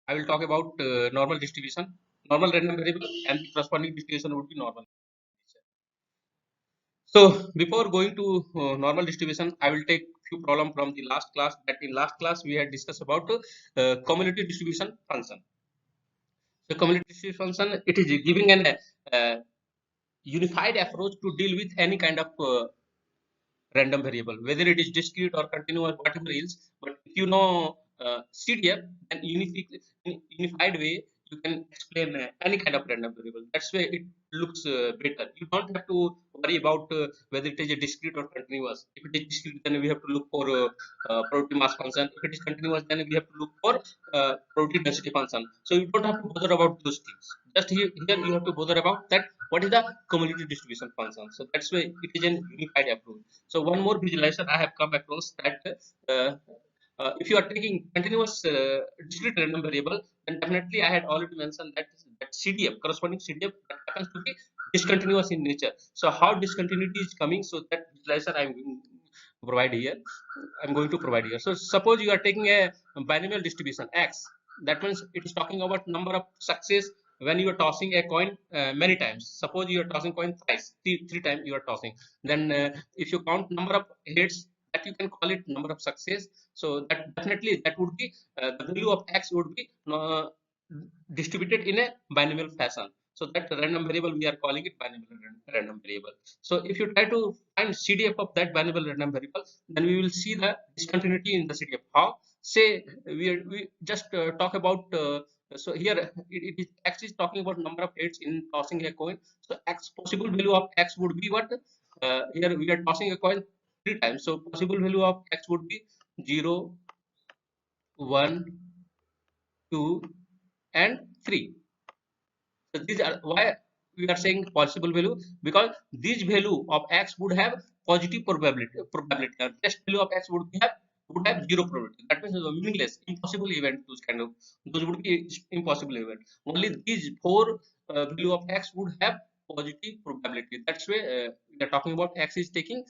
I will talk about normal distribution, normal random variable, and the corresponding distribution would be normal. So before going to normal distribution, I will take few problem from the last class. That in last class we had discussed about cumulative distribution function. So cumulative distribution function, it is giving an unified approach to deal with any kind of random variable, whether it is discrete or continuous, whatever it is. But if you know CDF, then unified way you can explain any kind of random variable. That's why it looks better. You don't have to worry about whether it is a discrete or continuous. If it is discrete, then we have to look for probability mass function. If it is continuous, then we have to look for probability density function. So you don't have to bother about those things. Just here you have to bother about that what is the cumulative distribution function. So that's why it is an unified approach. So one more visualization I have come across that if you are taking continuous discrete random variable, then definitely I had already mentioned that CDF, corresponding CDF, that happens to be discontinuous in nature. So how discontinuity is coming? So that visualization I'm going to provide here. I'm going to provide here. So suppose you are taking a binomial distribution X. That means it is talking about number of success when you are tossing a coin many times. Suppose you are tossing coin thrice, three times you are tossing. Then if you count number of heads, that you can call it number of success. So that definitely that would be the value of X would be distributed in a binomial fashion. So that random variable we are calling it binomial random variable. So if you try to find CDF of that binomial random variable, then we will see the discontinuity in the CDF. How? Say we just talk about so here it is X is talking about number of heads in tossing a coin. So X possible value of X would be what? Here we are tossing a coin three times. So possible value of X would be 0, 1, 2, and 3. So these are why we are saying possible value, because this value of X would have positive probability. Test value of X would have zero probability. That means meaningless, impossible event. Those would be impossible event. Only these four value of X would have positive probability. That's why we are talking about X is taking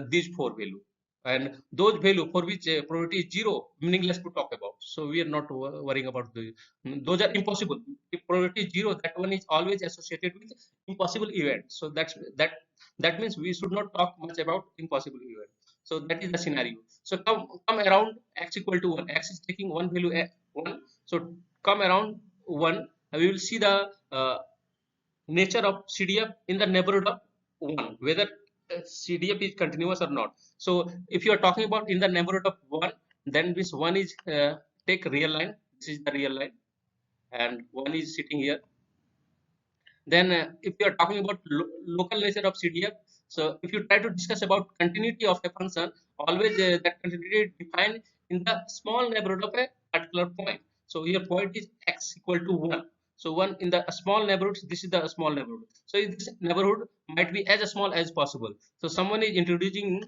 these four value, and those value for which probability is zero, meaningless to talk about. So we are not worrying about those are impossible. If probability is zero, that one is always associated with impossible event. So that means we should not talk much about impossible event. So that is the scenario. So come around X equal to 1. X is taking one value 1. So come around 1, we will see the nature of CDF in the neighborhood of 1, whether CDF is continuous or not. So if you are talking about in the neighborhood of 1, then this 1 is take real line. This is the real line, and 1 is sitting here. Then if you are talking about local nature of CDF, so if you try to discuss about continuity of a function, always that continuity is defined in the small neighborhood of a particular point. So here point is X equal to 1. So 1 in the small neighborhood, this is the small neighborhood. So this neighborhood might be as small as possible. So someone is introducing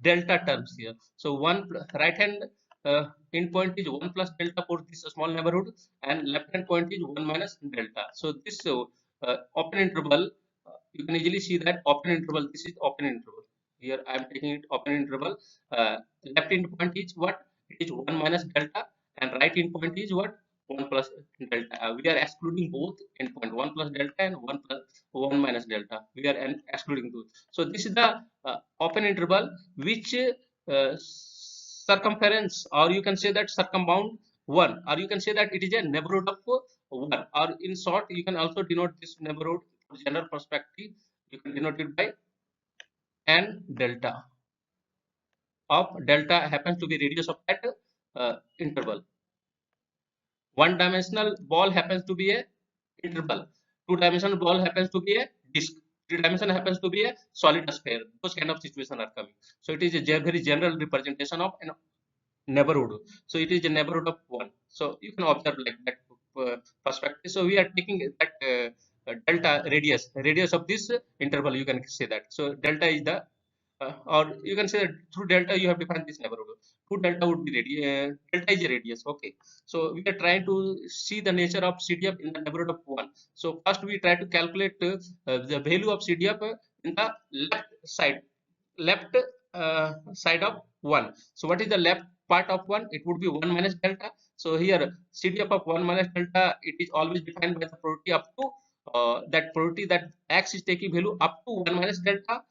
delta terms here. So one right hand endpoint is 1 plus delta for this small neighborhood, and left hand point is 1 minus delta. So this open interval, you can easily see that open interval, this is open interval. Here I am taking it open interval. Left endpoint is what? It is 1 minus delta, and right endpoint is what? 1 plus delta. We are excluding both endpoint, 1 plus delta and 1 minus delta. We are excluding those. So this is the open interval which circumference, or you can say that circumbound 1, or you can say that it is a neighborhood of 1, or in short you can also denote this neighborhood for general perspective. You can denote it by n delta. Of delta happens to be radius of that interval. One dimensional ball happens to be a interval. Two dimensional ball happens to be a disk. Three dimension happens to be a solid sphere. Those kind of situations are coming. So it is a very general representation of an neighborhood. So it is a neighborhood of 1. So you can observe like that perspective. So we are taking that delta radius of this interval. You can say that. So delta is the or you can say that through delta you have defined this neighborhood. Through delta would be radius. Delta is a radius. Okay. So we are trying to see the nature of CDF in the neighborhood of 1. So first we try to calculate the value of CDF in the left side of 1. So what is the left part of 1? It would be 1 minus delta. So here CDF of 1 minus delta, it is always defined by the probability up to that probability that x is taking value up to 1 minus delta.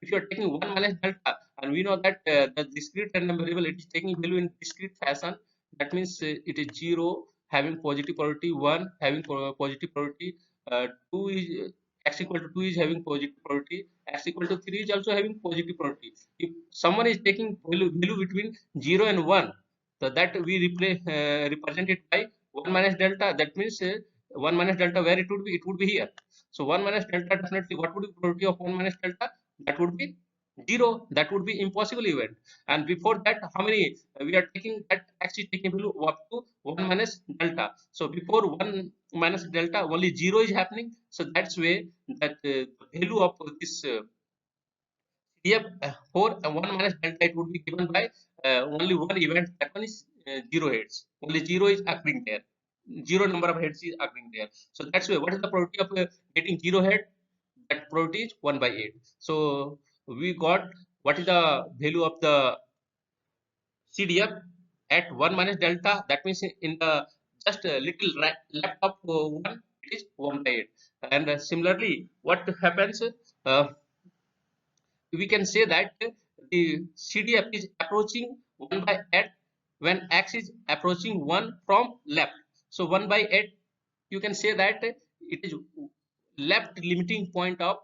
If you are taking 1 minus delta, and we know that the discrete random variable, it is taking value in discrete fashion. That means it is 0 having positive probability, 1 having positive probability, 2 is x equal to 2 is having positive probability, x equal to 3 is also having positive probability. If someone is taking value between 0 and 1, so that we represent it by 1 minus delta. That means 1 minus delta, where it would be? It would be here. So 1 minus delta, definitely what would be probability of 1 minus delta? That would be 0. That would be impossible event. And before that, how many we are taking? That x is taking value up to 1 minus delta. So before 1 minus delta, only 0 is happening. So that's way that value of this CDF for 1 minus delta, it would be given by only one event. That one is 0 heads. Only 0 is occurring there. 0 number of heads is occurring there. So that's why what is the probability of getting 0 head? That probability is 1 by 8. So we got what is the value of the CDF at 1 minus delta. That means in the just a little left of 1, it is 1 by 8. And similarly, what happens? Uh, we can say that the CDF is approaching 1 by 8 when x is approaching 1 from left. So 1 by 8, you can say that it is left limiting point of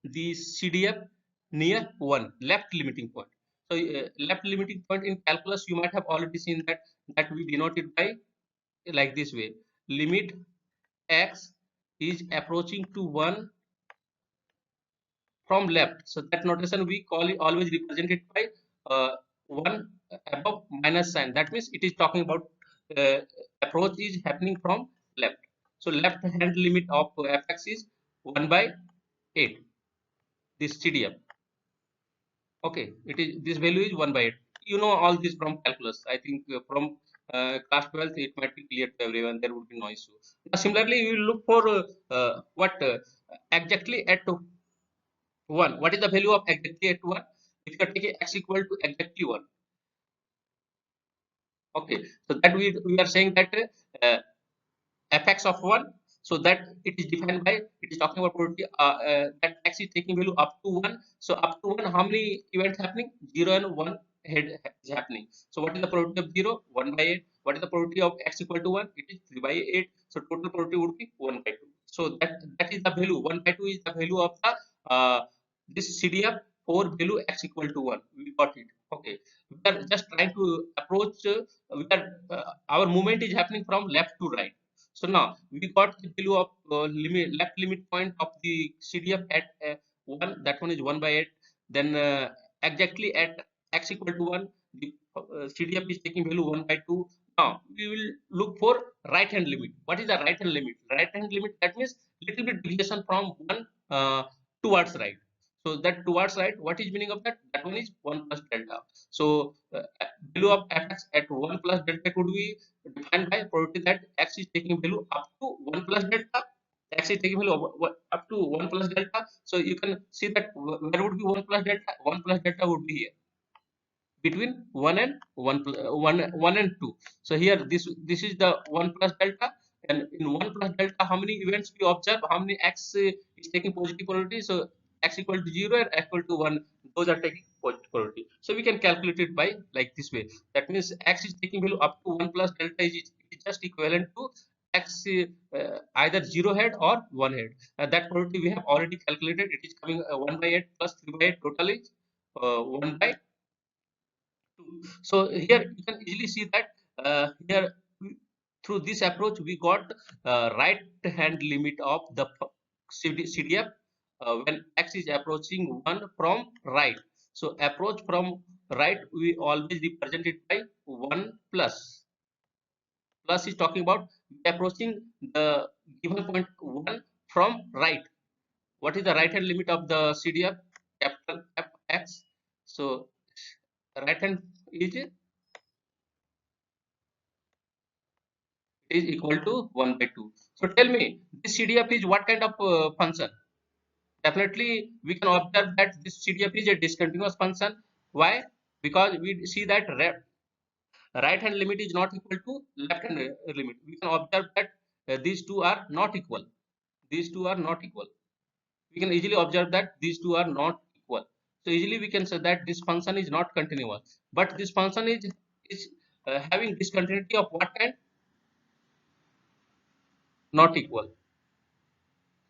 the CDF near 1, left limiting point. So left limiting point in calculus, you might have already seen that we denote it by like this way: limit x is approaching to 1 from left. So that notation we call it, always represent it by 1 above minus sign. That means it is talking about uh, approach is happening from left. So left hand limit of fx is 1 by 8, this CDF. Okay, it is, this value is 1 by 8. You know all this from calculus. I think from class 12th it might be clear to everyone. There would be no issue. Now similarly, you will look for what exactly at 1. What is the value of exactly at 1? If you are taking x equal to exactly 1. Okay, so that we are saying that uh, fx of 1, so that it is defined by, it is talking about probability that x is taking value up to 1. So up to 1, how many events happening? 0 and 1 head is happening. So what is the probability of 0? 1 by 8. What is the probability of x equal to 1? It is 3 by 8. So total probability would be 1 by 2. So that is the value. 1 by 2 is the value of the this CDF for value x equal to 1. We got it. Okay, we are just trying to approach our movement is happening from left to right. So now we got the value of left limit point of the CDF at 1. That one is 1 by 8. Then exactly at x equal to 1, the CDF is taking value 1 by 2. Now we will look for right hand limit. What is the right hand limit? Right hand limit, that means little bit deviation from 1 towards right. So that towards right, what is meaning of that? That one is 1 plus delta. So value of fx at 1 plus delta could be defined by probability that x is taking value up to 1 plus delta. X is taking value up to 1 plus delta. So you can see that where would be 1 plus delta? 1 plus delta would be here between 1 and 1 and 2. So here this is the 1 plus delta, and in 1 plus delta, how many events we observe? How many x is taking positive probability? So x equal to 0 and x equal to 1, those are taking positive probability. So we can calculate it by like this way. That means x is taking value up to 1 plus delta is just equivalent to x either 0 head or 1 head. That probability we have already calculated. It is coming 1 by 8 plus 3 by 8, total is 1 by 2. So here you can easily see that here through this approach we got right hand limit of the CDF when x is approaching 1 from right. So approach from right, we always represent it by 1 plus. Plus is talking about approaching the given point 1 from right. What is the right hand limit of the CDF? Capital Fx. So right hand is equal to 1 by 2. So tell me, this CDF is what kind of function? Definitely we can observe that this CDF is a discontinuous function. Why? because we see that right hand limit is not equal to left hand limit. We can observe that these two are not equal. These two are not equal. We can easily observe that these two are not equal. So easily we can say that this function is not continuous. But this function is having discontinuity of what kind? Not equal.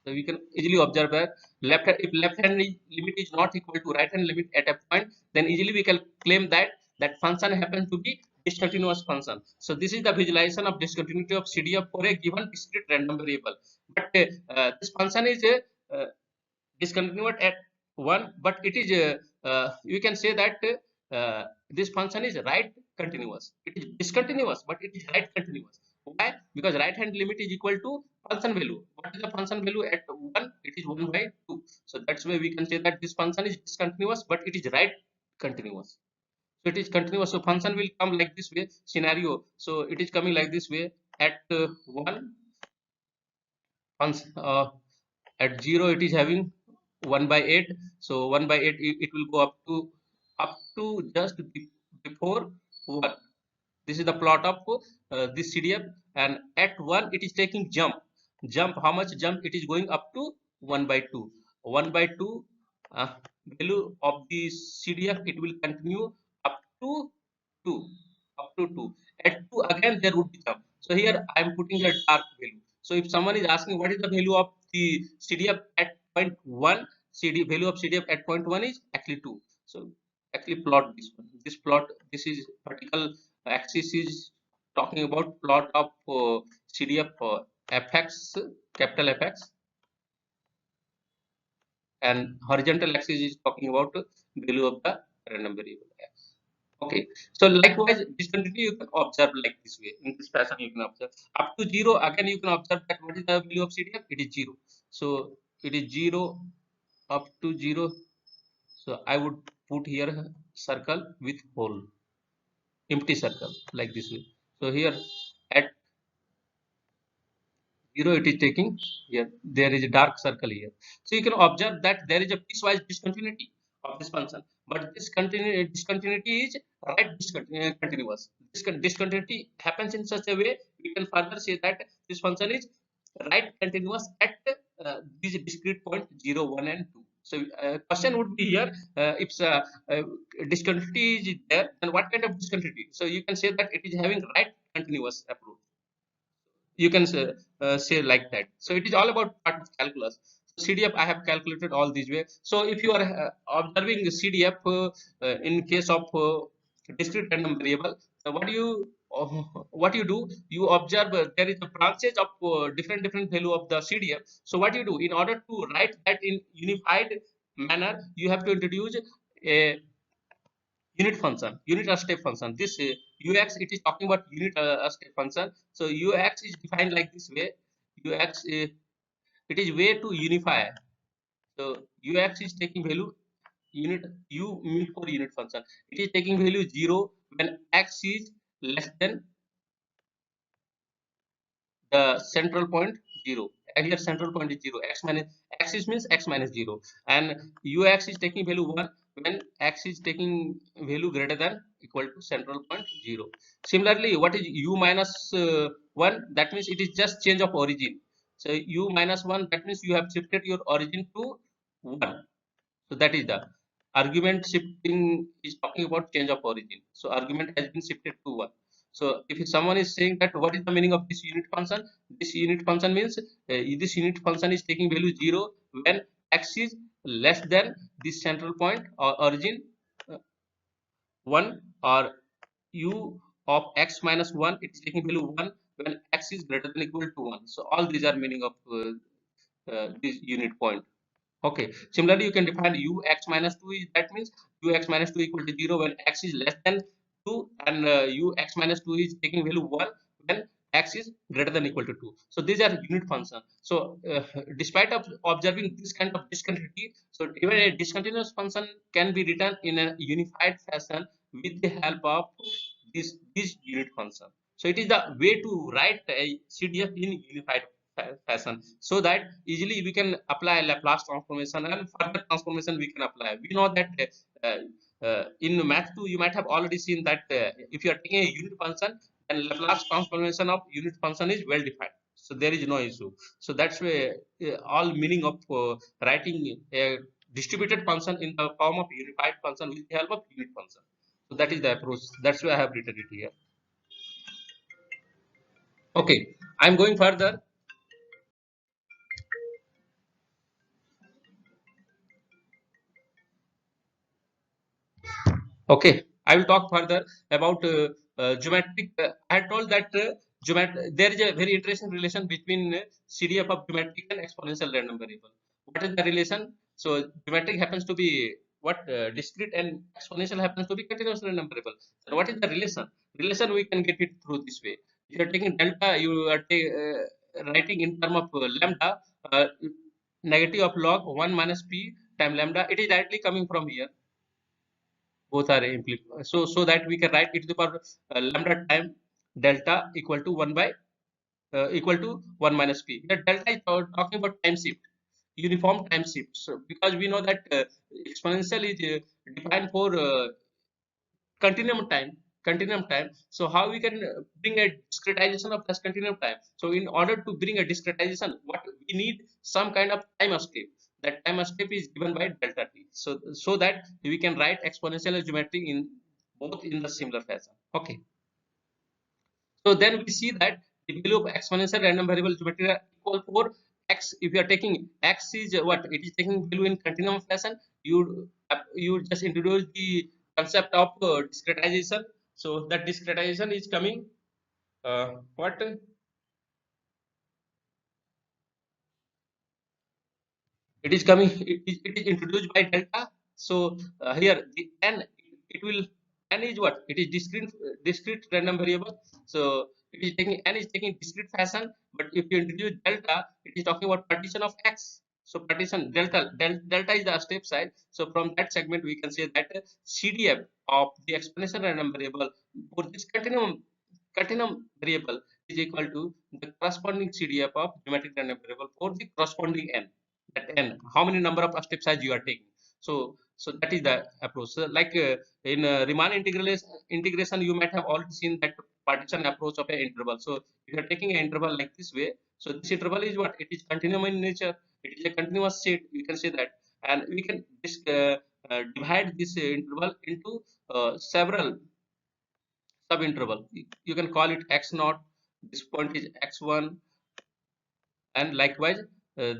So we can easily observe that if left hand limit is not equal to right hand limit at a point, then easily we can claim that that function happens to be discontinuous function. So this is the visualization of discontinuity of CDF for a given discrete random variable. But this function is discontinuous at one, but it is you can say that this function is right continuous. It is discontinuous, but it is right continuous. Why? Because right hand limit is equal to function value. What is the function value at 1? It is 1 by 2. So that's why we can say that this function is discontinuous, but it is right continuous. So it is continuous. So function will come like this way scenario. So it is coming like this way at 1 at 0 it is having 1 by 8. So 1 by 8 it will go up to just before 1. This is the plot of this CDF, and at 1 it is taking jump. How much jump? It is going up to 1 by 2. 1 by 2 uh, value of the CDF, it will continue up to 2. Up to 2. At 2 again there would be jump. So here I am putting a dark value. So if someone is asking what is the value of the CDF at point 1, value of CDF at point 1 is actually 2. So actually plot this one. This plot, this is vertical axis is talking about plot of CDF fx, capital Fx, and horizontal axis is talking about value of the random variable x. Okay, so likewise discontinuity you can observe like this way. In this fashion you can observe up to 0. Again you can observe that what is the value of CDF? It is 0. So it is 0 up to 0. So I would put here a circle with hole, empty circle like this way. So here at 0 it is taking here, there is a dark circle here. So you can observe that there is a piecewise discontinuity of this function, but this discontinuity is continuous. This discontinuity happens in such a way we can further say that this function is right continuous at these discrete point 0, 1 and 2. So question would be here, if uh, discontinuity is there, then what kind of discontinuity? So you can say that it is having right continuous approach. You can say like that. So it is all about part of calculus. So CDF I have calculated all these way. So if you are observing CDF in case of discrete random variable, what do you uh, what you do? You observe there is a branches of different value of the CDF. So what you do in order to write that in unified manner, you have to introduce a unit function, unit step function. This ux, it is talking about unit step function. So ux is defined like this way. Ux it is way to unify. So ux is taking value unit, u mean for unit function. It is taking value 0 when x is less than the central point 0. Here central point is 0. X minus axis means x minus 0, and ux is taking value 1 when x is taking value greater than equal to central point 0. Similarly, what is u minus 1? That means it is just change of origin. So u minus 1, that means you have shifted your origin to 1. So that is the argument shifting is talking about change of origin. So argument has been shifted to 1. So if someone is saying that what is the meaning of this unit function? This unit function means this unit function is taking value 0 when x is less than this central point or origin 1, or u of x minus 1, it is taking value 1 when x is greater than equal to 1. So all these are meaning of this unit point. Okay. Similarly, you can define ux minus 2 is, that means ux minus 2 equal to 0 when x is less than 2, and ux minus 2 is taking value 1 when x is greater than equal to 2. So these are unit function. So despite of observing this kind of discontinuity, so even a discontinuous function can be written in a unified fashion with the help of this unit function. So it is the way to write a CDF in unified fashion, so that easily we can apply Laplace transformation and further transformation we can apply. We know that in math 2 you might have already seen that if you are taking a unit function, then Laplace transformation of unit function is well defined, so there is no issue. So that's why all meaning of writing a distributed function in the form of unified function with the help of unit function. So that is the approach, that's why I have written it here. Okay, I'm going further. Okay, I will talk further about geometric. I had told that there is a very interesting relation between CDF of geometric and exponential random variable. What is the relation? So geometric happens to be what discrete, and exponential happens to be continuous random variable. So what is the relation? Relation we can get it through this way. If you are taking delta, you are writing in term of lambda, uh, negative of log 1 minus p time lambda. It is directly coming from here, both are so that we can write e to the power lambda time delta equal to 1 by equal to 1 minus p. The delta is talking about time shift, uniform time shift. So because we know that exponential is defined for continuum time. So how we can bring a discretization of this continuum time? So in order to bring a discretization, what we need, some kind of time escape. That time escape is given by delta t, so that we can write exponential geometry in both in the similar fashion. Okay, so then we see that the value of exponential random variable geometry are equal for x. If you are taking x is what it is taking value in continuum fashion, you just introduce the concept of discretization. So that discretization is coming what it is coming, it is introduced by delta. So here the n, it will, n is what it is discrete random variable. So it is taking, n is taking discrete fashion, but if you introduce delta, it is talking about partition of x. So partition delta is the step size. So from that segment we can say that CDF of the exponential random variable for this continuum variable is equal to the corresponding CDF of geometric random variable for the corresponding n. That n, how many number of step size you are taking. So that is the approach. So like in Riemann integration you might have already seen that partition approach of an interval. So if you are taking an interval like this way, so this interval is what it is, continuum in nature, it is a continuous set, we can say that. And we can divide this interval into several sub interval. You can call it x naught, this point is x1, and likewise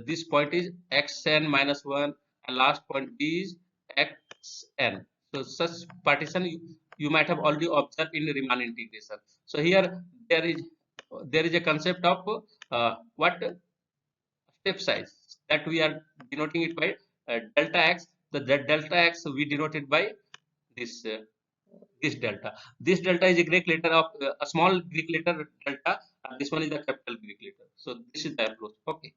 this point is xn minus 1, and last point is xn. So such partition you might have already observed in Riemann integration. So here there is a concept of what step size, that we are denoting it by delta x. The delta x we denote it by this this delta. This delta is a Greek letter of a small Greek letter delta, and this one is the capital Greek letter. So this is the approach. Okay.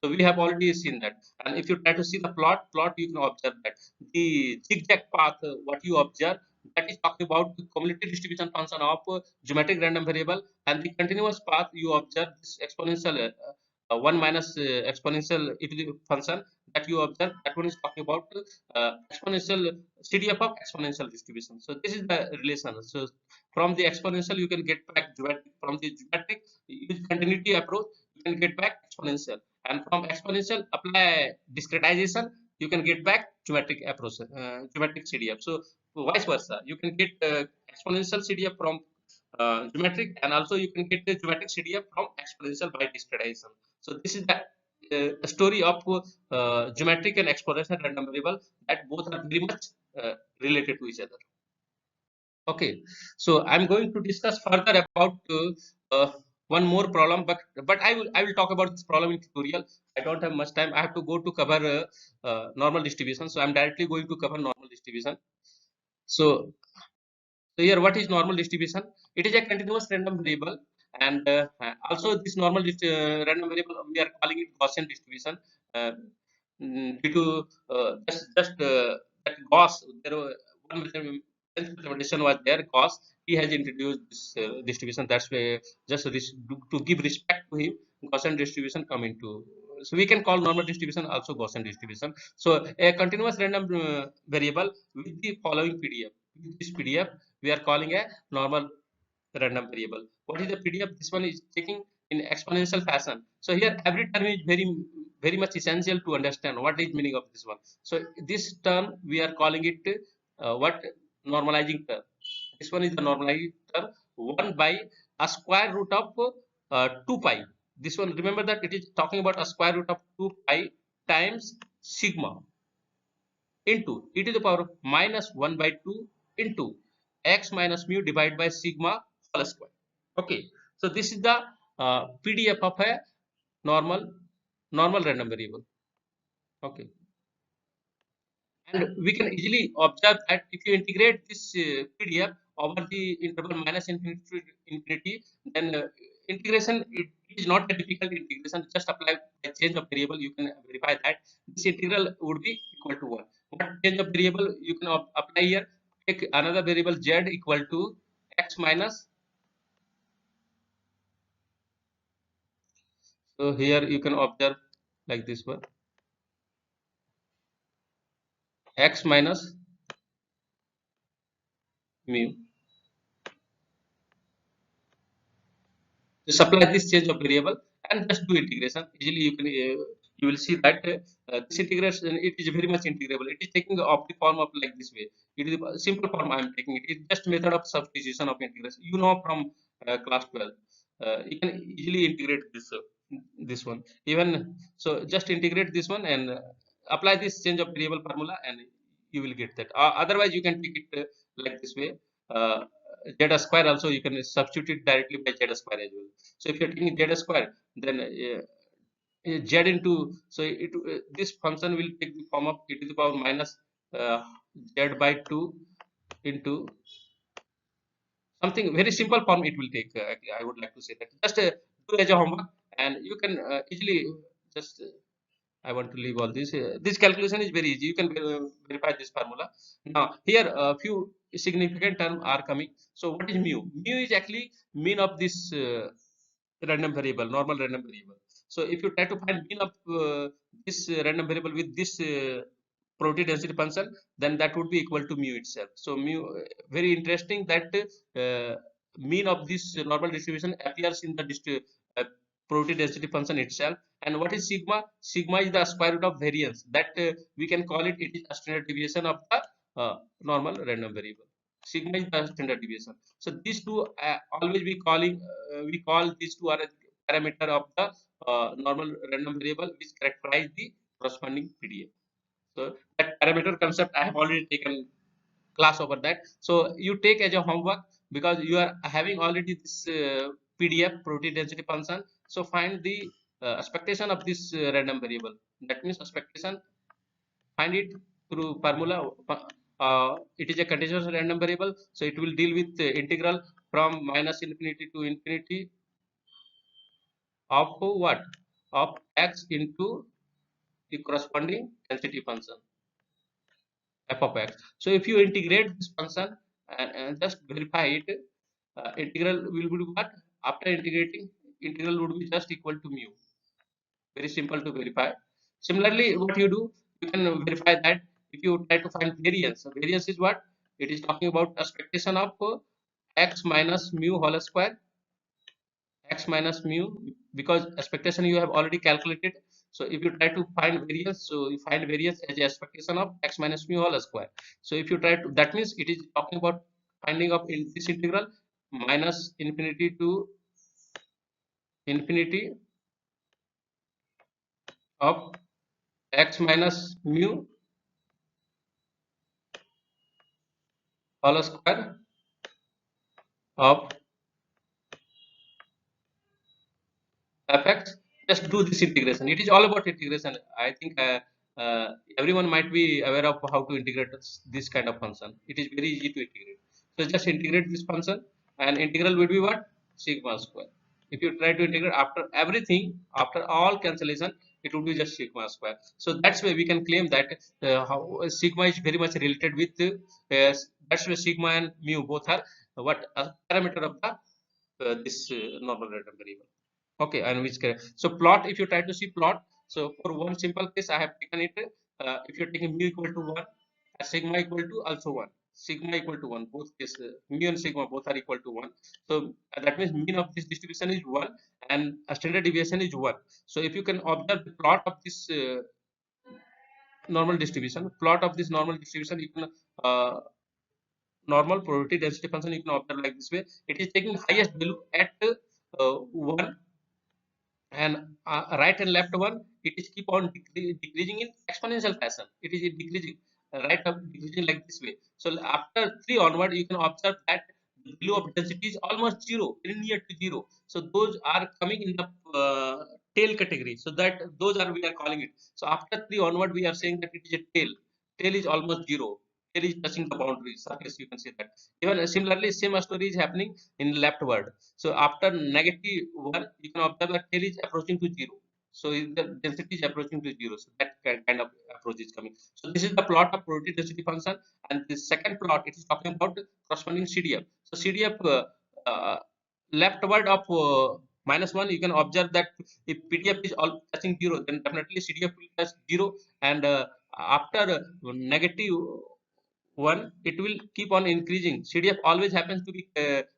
So we have already seen that. And if you try to see the plot, you can observe that the zigzag path, what you observe, that is talking about the cumulative distribution function of geometric random variable, and the continuous path you observe this exponential 1 minus exponential e to the function that you observe. That one is talking about exponential CDF of exponential distribution. So this is the relation. So from the exponential you can get back geometric. From the geometric use continuity approach, you can get back exponential, and from exponential apply discretization, you can get back geometric approach, geometric CDF. So vice versa, you can get exponential CDF from geometric, and also you can get the geometric CDF from exponential by discretization. So this is the story of geometric and exponential random variable, that both are very much related to each other. Okay, so I'm going to discuss further about one more problem, but I will talk about this problem in tutorial. I don't have much time. I have to go to cover normal distribution, so I'm directly going to cover normal distribution. So, so here, what is normal distribution? It is a continuous random variable, and also this random variable we are calling it Gaussian distribution uh, due to just that Gauss. There were one mathematician was there, Gauss. He has introduced this distribution. That's why just to give respect to him, Gaussian distribution come into so we can call normal distribution also Gaussian distribution. So a continuous random variable with the following PDF. With this PDF, we are calling a normal random variable. What is the PDF? This one is taking in exponential fashion. So here every term is very much essential to understand what is meaning of this one. So this term we are calling it what normalizing term. This one is the normalizing term 1 by a square root of 2 pi. This one, remember that it is talking about a square root of 2 pi times sigma into e to the power of minus 1 by 2 into x minus mu divided by sigma whole square. Okay, so this is the PDF of a normal random variable. Okay, and we can easily observe that if you integrate this PDF over the interval minus infinity to infinity, then integration, it is not a difficult integration. Just apply a change of variable. You can verify that this integral would be equal to 1. What change of variable you can apply here? Take another variable z equal to x minus. So here you can observe like this one, x minus mu. Just apply this change of variable and just do integration. Easily you will see that this integration, it is very much integrable. It is taking of the form of like this way. It is a simple form I am taking it. It's just method of substitution of integration. You know from class 12. You can easily integrate this one. Even so, just integrate this one and apply this change of variable formula, and you will get that. Otherwise, you can take it like this way. Uh, Z square also you can substitute directly by Z square as well. So if you're taking Z square, then Z into, so this function will take the form of e to the power minus Z by 2 into something very simple form it will take. I would like to say that. Just do as a homework, and you can easily just. I want to leave all this. This calculation is very easy. You can verify this formula. Now here a few significant terms are coming. So what is mu? Mu is actually mean of this random variable, normal random variable. So if you try to find mean of this random variable with this probability density function, then that would be equal to mu itself. So mu, very interesting that mean of this normal distribution appears in the probability density function itself. And what is sigma? Sigma is the square root of variance that we can call it. It is a standard deviation of the normal random variable. Sigma is the standard deviation. So these two always we call these two are a parameter of the normal random variable which characterize the corresponding PDF. So that parameter concept I have already taken class over that. So you take as a homework, because you are having already this PDF probability density function. So find the expectation of this random variable. That means expectation, find it through formula. It is a continuous random variable, so it will deal with integral from minus infinity to infinity of what? Of x into the corresponding density function f of x. So if you integrate this function and just verify it, integral will be what? After integrating, integral would be just equal to mu. Very simple to verify. Similarly, what you do, you can verify that if you try to find variance. So variance is what? It is talking about expectation of x minus mu whole square. X minus mu, because expectation you have already calculated. So if you try to find variance, so you find variance as a expectation of x minus mu whole square. So if you try to, that means it is talking about finding of in this integral minus infinity to infinity of x minus mu whole square of fx. Just do this integration. It is all about integration. I think everyone might be aware of how to integrate this kind of function. It is very easy to integrate. So just integrate this function, and integral will be what? Sigma square. If you try to integrate after everything, after all cancellation, it will be just sigma square. So that's why we can claim that how sigma is very much related with that's why sigma and mu both are what a parameter of the this normal random variable. Okay, and which so plot, if you try to see plot, So for one simple case, I have taken it. If you're taking mu equal to 1, sigma equal to also 1, sigma equal to 1, both cases, mu and sigma both are equal to 1. So that means mean of this distribution is 1 and a standard deviation is 1. So if you can observe the plot of this normal distribution, you can normal probability density function you can observe like this way. It is taking highest value at 1, and right and left one, it is keep on decreasing in exponential fashion. It is decreasing, right up decreasing like this way. So after 3 onward, you can observe that the value of density is almost 0, very near to 0. So those are coming in the tail category. So that those are we are calling it. So after 3 onward, we are saying that it is a tail. Tail is almost 0. Tail is touching the boundary surface. You can say that. Even similarly, same story is happening in leftward. So after negative 1, you can observe that tail is approaching to 0. So the density is approaching to 0. So that kind of approach is coming. So this is the plot of probability density function. And the second plot, it is talking about corresponding CDF. So CDF leftward of -1, you can observe that if PDF is all touching 0, then definitely CDF will touch 0. And after negative 1, it will keep on increasing. CDF always happens to be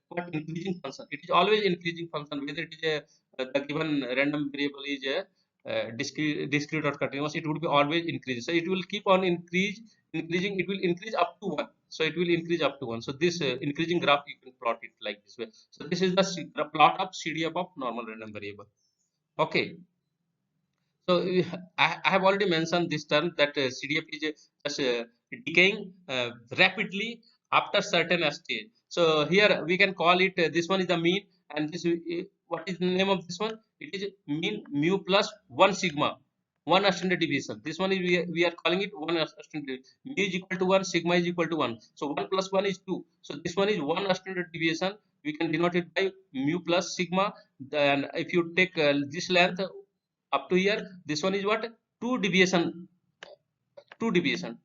what increasing function. It is always increasing function, whether it is the given random variable is a discrete or continuous, it would be always increasing. So it will keep on increasing. It will increase up to 1. So it will increase up to 1. So this increasing graph, you can plot it like this way. So this is the plot of CDF of normal random variable. Okay. So I have already mentioned this term that CDF is just decaying rapidly after certain stage. So here we can call it this one is the mean, and this what is the name of this one? It is mean mu plus 1 sigma, 1 standard deviation. This one is we are calling it 1 standard deviation. Mu is equal to 1, sigma is equal to 1. So 1 plus 1 is 2. So this one is 1 standard deviation. We can denote it by mu plus sigma. Then if you take this length up to here, this one is what? 2 deviation, 2 deviation,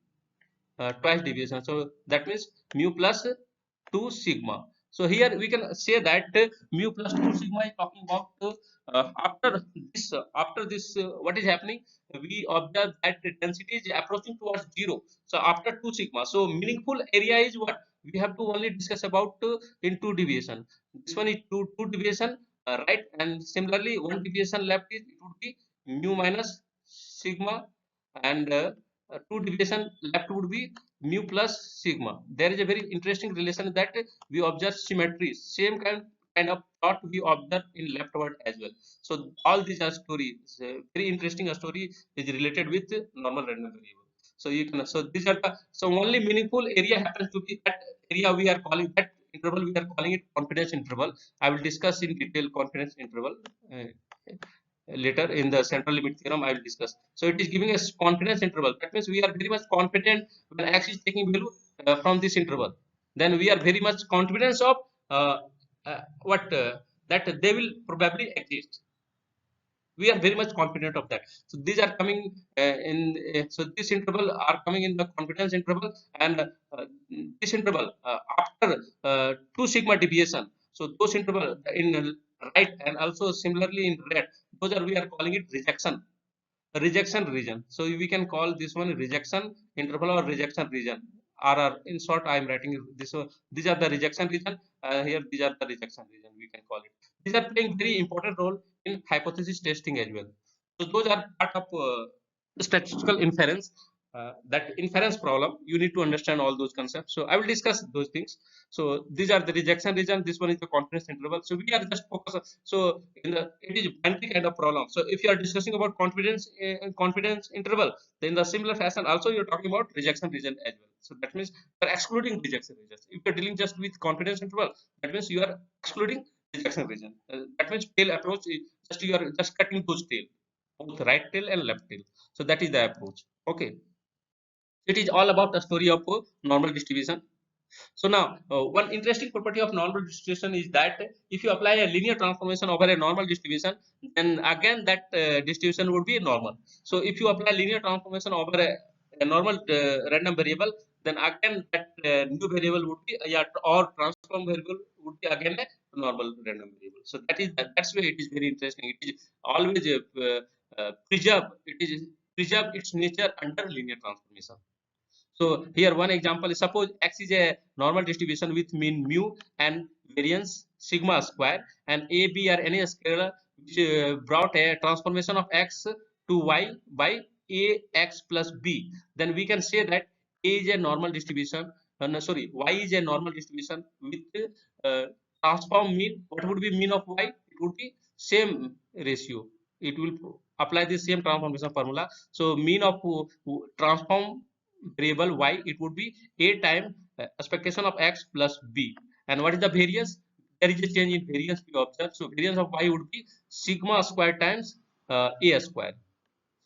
twice deviation. So that means mu plus 2 sigma. So here we can say that mu plus 2 sigma is talking about after this what is happening? We observe that the density is approaching towards 0. So after 2 sigma, so meaningful area is what we have to only discuss about in 2 deviation. This one is 2 deviation, right? And similarly 1 deviation left is it would be mu minus sigma, and 2 deviation left would be mu plus sigma. There is a very interesting relation that we observe symmetry, same kind of plot we observe in leftward as well. So all these are stories, very interesting story is related with normal random variable. So you can, so these are the, so only meaningful area happens to be that area we are calling, that interval we are calling it confidence interval. I will discuss in detail confidence interval later in the central limit theorem. I will discuss. So it is giving us confidence interval. That means we are very much confident when x is taking value from this interval. Then we are very much confident of what that they will probably exist. We are very much confident of that. So these are coming in. So this interval are coming in the confidence interval, and this interval after 2 sigma deviation. So those interval in right and also similarly in red, those are we are calling it rejection region. So we can call this one rejection interval or rejection region. RR in short, I am writing this one. These are the rejection region. Here these are the rejection region. We can call it. These are playing very important role in hypothesis testing as well. So those are part of statistical inference. That inference problem, you need to understand all those concepts. So I will discuss those things. So these are the rejection region. This one is the confidence interval. So we are just focused. So in the it is binary kind of problem. So if you are discussing about confidence interval, then in the similar fashion also you are talking about rejection region as well. So that means you are excluding rejection regions. If you are dealing just with confidence interval, that means you are excluding rejection region. That means tail approach is just you are just cutting those tail, both right tail and left tail. So that is the approach. Okay. It is all about the story of normal distribution. So now, one interesting property of normal distribution is that if you apply a linear transformation over a normal distribution, then again that distribution would be normal. So if you apply linear transformation over a normal random variable, then again that new variable would be or transform variable would be again a normal random variable. So that's why it is very interesting. It is always preserve its nature under linear transformation. So here one example is, suppose X is a normal distribution with mean mu and variance sigma square, and A, B are any scalar which brought a transformation of X to Y by A X plus B. Then we can say that A is a normal distribution, no, sorry, Y is a normal distribution with transform mean. What would be mean of Y? It would be same ratio. It will apply the same transformation formula. So mean of transform variable y, it would be a time expectation of x plus b. And what is the variance? There is a change in variance we observe. So variance of y would be sigma square times a square.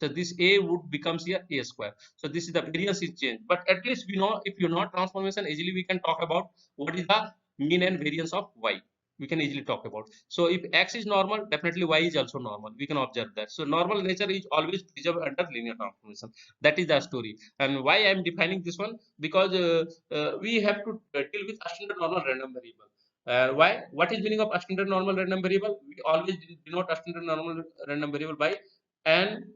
So this a would becomes here a square. So this is the variance is changed. But at least we know, if you know transformation, easily we can talk about what is the mean and variance of y. We can easily talk about. So if x is normal, definitely y is also normal. We can observe that. So normal nature is always preserved under linear transformation. That is the story. And why I am defining this one? Because we have to deal with ascending normal random variable. Why? What is meaning of ascending normal random variable? We always denote ascending normal random variable by n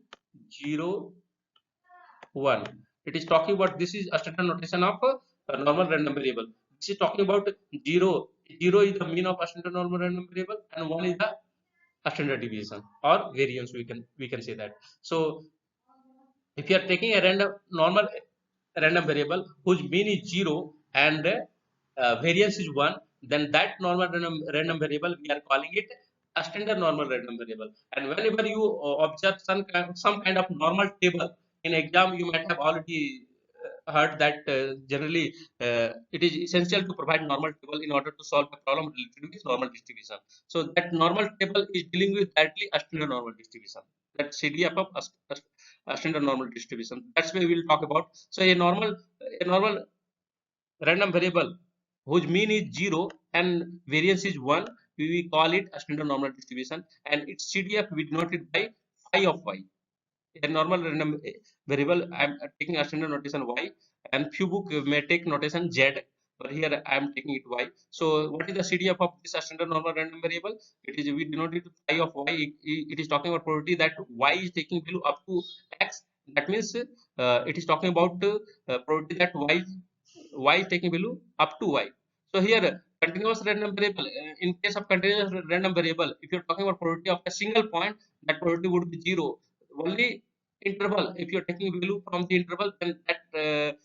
0 1. It is talking about, this is a standard notation of a normal random variable. This is talking about 0. 0 is the mean of a standard normal random variable, and 1 is the standard deviation or variance. We can say that. So if you are taking a random normal random variable whose mean is 0 and variance is 1, then that normal random variable we are calling it a standard normal random variable. And whenever you observe some kind of normal table in exam, you might have already heard that generally it is essential to provide normal table in order to solve the problem related with normal distribution. So that normal table is dealing with directly a standard normal distribution, that CDF of a standard normal distribution. That's why we'll talk about. So a normal random variable whose mean is 0 and variance is 1, we call it a standard normal distribution, and its CDF we denote it by phi of y. A normal random variable, I'm taking a standard notation y, and few book may take notation z, but here I am taking it y. So what is the CDF of this standard normal random variable? It is, we denote it phi of y. It is talking about probability that y is taking value up to x. That means it is talking about probability that y is taking value up to y. So here continuous random variable, in case of continuous random variable, if you're talking about probability of a single point, that probability would be 0. Only interval, if you're taking value from the interval, then that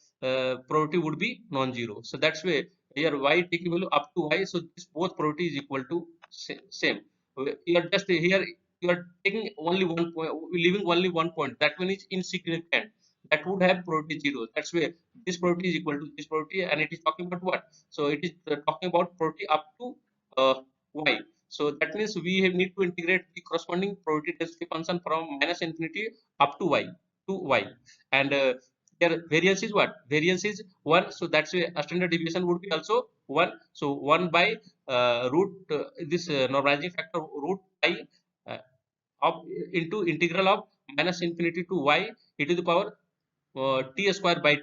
probability would be non-zero. So that's why here y taking value up to y, so this both probability is equal to same. You are just here, you are taking only one point, leaving only one point, that one is insignificant, that would have probability 0. That's why this probability is equal to this probability, and it is talking about what? So it is talking about probability up to y. So that means we need to integrate the corresponding probability density function from minus infinity up to y. And their variance is what? Variance is 1. So that's why a standard deviation would be also 1. So 1 by root this normalizing factor root pi of into integral of minus infinity to y e to the power t square by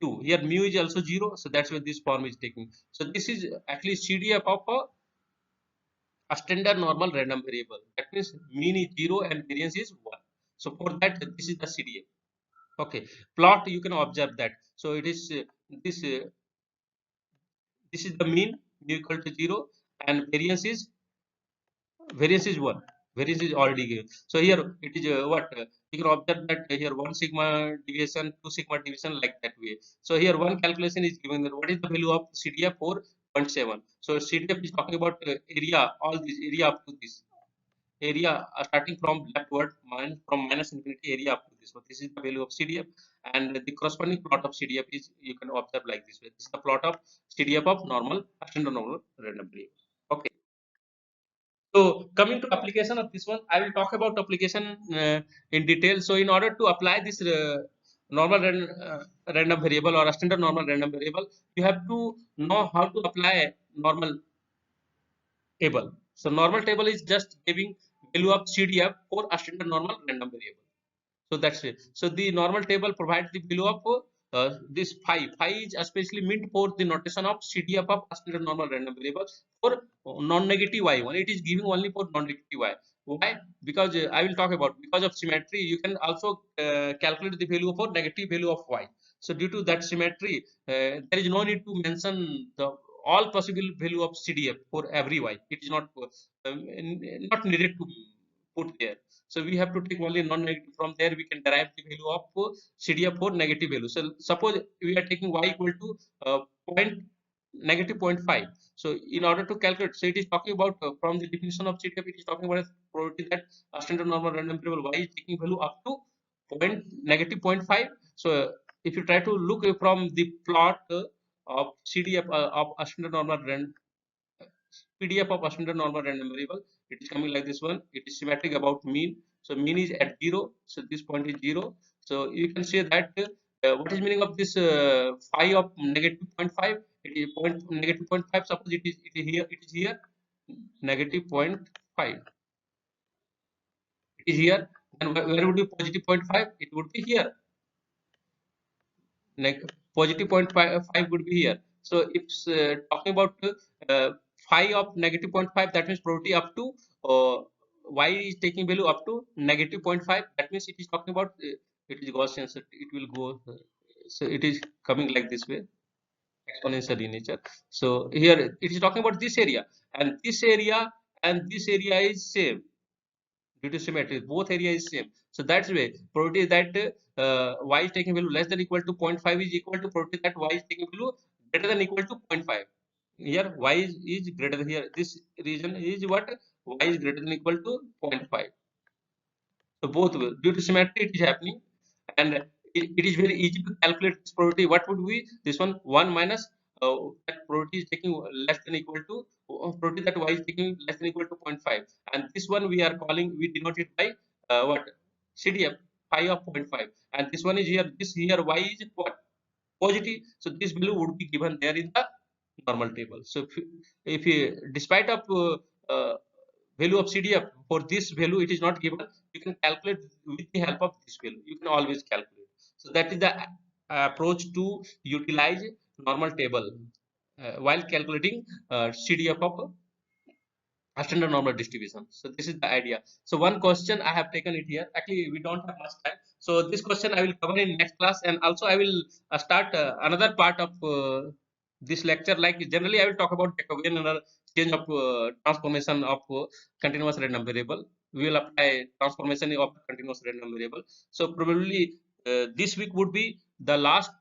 2. Here mu is also 0, so that's why this form is taking. So this is actually CDF of a standard normal random variable. That means mean is 0 and variance is 1. So for that, this is the CDF. Okay, plot, you can observe that. So it is this this is the mean, mu equal to 0, and variance is 1. Variance is already given. So here it is what you can observe that here 1 sigma deviation, 2 sigma deviation, like that way. So here one calculation is given that what is the value of CDF 4.7. So CDF is talking about area, all this area up to this area, starting from leftward, from minus infinity area up to this. So this is the value of CDF, and the corresponding plot of CDF is, you can observe like this way. This is the plot of CDF of normal standard normal random variable. Okay. So coming to application of this one, I will talk about application in detail. So in order to apply this normal random variable or a standard normal random variable, you have to know how to apply normal table. So normal table is just giving value of CDF for a standard normal random variable. So that's it. So the normal table provides the value of this phi. Phi is especially meant for the notation of CDF of a standard normal random variable for non-negative y1. It is giving only for non-negative y. Why? Because I will talk about, because of symmetry, you can also calculate the value for negative value of y. So due to that symmetry, there is no need to mention the all possible value of CDF for every y. It is not not needed to put there. So we have to take only non-negative. From there we can derive the value of CDF for negative value. So suppose we are taking y equal to point negative 0.5. So in order to calculate, so it is talking about from the definition of CDF, it is talking about a probability that a standard normal random variable y is taking value up to negative 0.5. So if you try to look from the plot of CDF of a standard normal random PDF of a standard normal random variable, it is coming like this one. It is symmetric about mean. So mean is at 0. So this point is 0. So you can say that what is meaning of this phi of negative 0.5? It is negative 0.5. Suppose it is here. It is here negative 0.5. It is here. Then where would be positive 0.5? It would be here. Positive 0.5 would be here. So if talking about phi of negative 0.5, that means probability up to y is taking value up to negative 0.5. That means it is talking about it is Gaussian. So it will go. So it is coming like this way, exponential in nature. So here it is talking about this area, and this area and this area is same due to symmetry. Both area is same. So that's way probability that y is taking value less than equal to 0.5 is equal to probability that y is taking value greater than equal to 0.5. Here y is greater than, here this region is what, y is greater than equal to 0.5. So both due to symmetry it is happening, and it is very easy to calculate this probability. What would be this one? 1 minus that probability is taking less than equal to probability that y is taking less than equal to 0.5, and this one we are calling, we denote it by what, CDF, phi of 0.5, and this one is here, this here y is what, positive. So this value would be given there in the normal table. So if you, despite of uh, value of CDF, for this value it is not given, you can calculate with the help of this value. You can always calculate. So that is the approach to utilize normal table while calculating CDF of a standard normal distribution. So this is the idea. So one question I have taken it here. Actually, we don't have much time. So this question I will cover in next class, and also I will start another part of this lecture. Like generally, I will talk about Jacobian and change of transformation of continuous random variable. We will apply transformation of continuous random variable. So probably this week would be the last